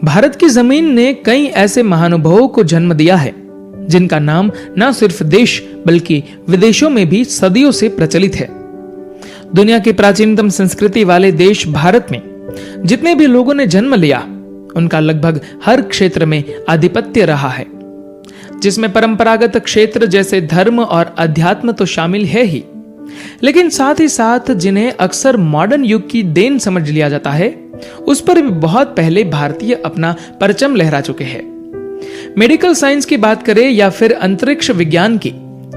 भारत की जमीन ने कई ऐसे महानुभावों को जन्म दिया है जिनका नाम न सिर्फ देश बल्कि विदेशों में भी सदियों से प्रचलित है। दुनिया की प्राचीनतम संस्कृति वाले देश भारत में जितने भी लोगों ने जन्म लिया उनका लगभग हर क्षेत्र में आधिपत्य रहा है, जिसमें परंपरागत क्षेत्र जैसे धर्म और अध्यात्म तो शामिल है ही, लेकिन साथ ही साथ जिन्हें अक्सर मॉडर्न युग की देन समझ लिया जाता है उस पर भी बहुत पहले भारतीय अपना परचम लहरा चुके हैं। मेडिकल साइंस की बात करें या फिर अंतरिक्ष विज्ञान की,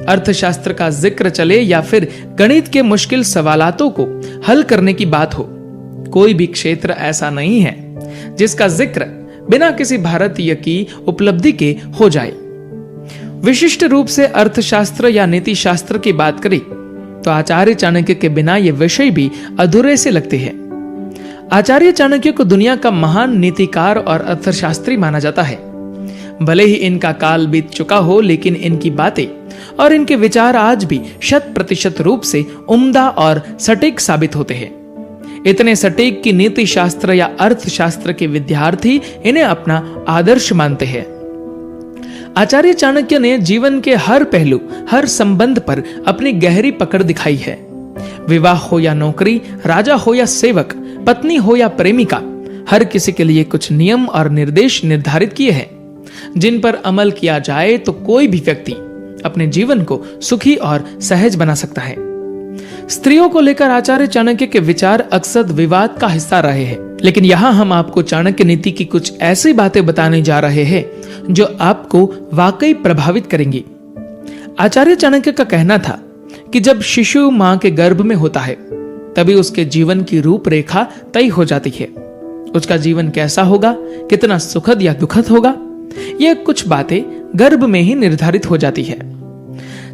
अर्थशास्त्र का जिक्र चले या फिर गणित के मुश्किल सवालातों को हल करने की बात हो, कोई भी क्षेत्र ऐसा नहीं है जिसका जिक्र बिना किसी भारतीय की उपलब्धि के हो जाए। विशिष्ट रूप से अर्थशास्त्र या नीति शास्त्र की बात करें तो आचार्य चाणक्य के बिना ये विषय भी अधूरे से लगते हैं। आचार्य चाणक्य को दुनिया का महान नीतिकार और अर्थशास्त्री माना जाता है। भले ही इनका काल बीत चुका हो, लेकिन इनकी बातें और इनके विचार आज भी 100% रूप से उम्दा और सटीक साबित होते हैं। इतने सटीक कि नीति शास्त्र या अर्थशास्त्र के विद्यार्थी इन्हें अपना आदर्श मानते हैं। आचार्य चाणक्य ने जीवन के हर पहलू, हर संबंध पर अपनी गहरी पकड़ दिखाई है। विवाह हो या नौकरी, राजा हो या सेवक, पत्नी हो या प्रेमिका, हर किसी के लिए कुछ नियम और निर्देश निर्धारित किए हैं जिन पर अमल किया जाए तो कोई भी व्यक्ति अपने जीवन को सुखी और सहज बना सकता है। स्त्रियों को लेकर आचार्य चाणक्य के विचार अक्सर विवाद का हिस्सा रहे हैं, लेकिन यहाँ हम आपको चाणक्य नीति की कुछ ऐसी बातें बताने जा रहे हैं जो आपको वाकई प्रभावित करेंगी। आचार्य चाणक्य का कहना था कि जब शिशु मां के गर्भ में होता है तभी उसके जीवन की रूपरेखा तय हो जाती है। उसका जीवन कैसा होगा, कितना सुखद या दुखद होगा, यह कुछ बातें गर्भ में ही निर्धारित हो जाती है।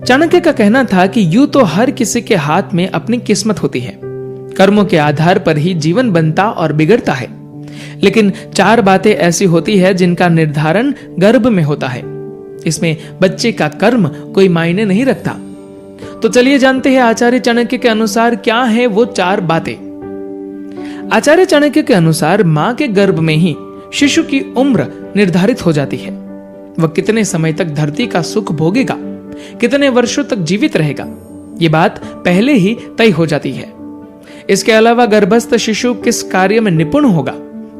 चाणक्य का कहना था कि यूं तो हर किसी के हाथ में अपनी किस्मत होती है, कर्मों के आधार पर ही जीवन बनता और बिगड़ता है, लेकिन 4 बातें ऐसी होती है जिनका निर्धारण गर्भ में होता है। इसमें बच्चे का कर्म कोई मायने नहीं रखता। तो चलिए जानते हैं आचार्य चाणक्य के अनुसार क्या है वो 4 बातें। आचार्य चाणक्य के अनुसार मां के गर्भ में ही शिशु की उम्र निर्धारित हो जाती है। वह कितने समय तक धरती का सुख भोगेगा, कितने वर्षों तक जीवित रहेगा, ये बात पहले ही तय हो जाती है। इसके अलावा गर्भस्थ शिशु किस कार्य में निपुण होगा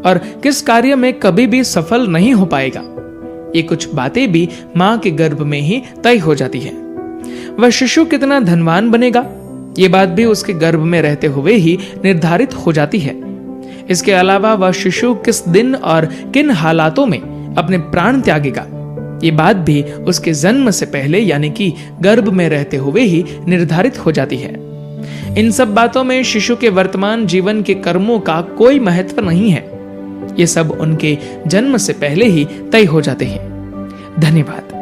और किस कार्य में कभी भी सफल नहीं हो पाएगा, ये कुछ बातें भी मां के गर्भ में ही तय हो जाती है। वह शिशु कितना धनवान बनेगा, ये बात भी उसके गर्भ में रहते हुए ही निर्धारित हो जाती है। इसके अलावा वह शिशु किस दिन और किन हालातों में अपने प्राण त्यागेगा, ये बात भी उसके जन्म से पहले यानी कि गर्भ में रहते हुए ही निर्धारित हो जाती है। इन सब बातों में शिशु के वर्तमान जीवन के कर्मों का कोई महत्व नहीं है। ये सब उनके जन्म से पहले ही तय हो जाते हैं। धन्यवाद।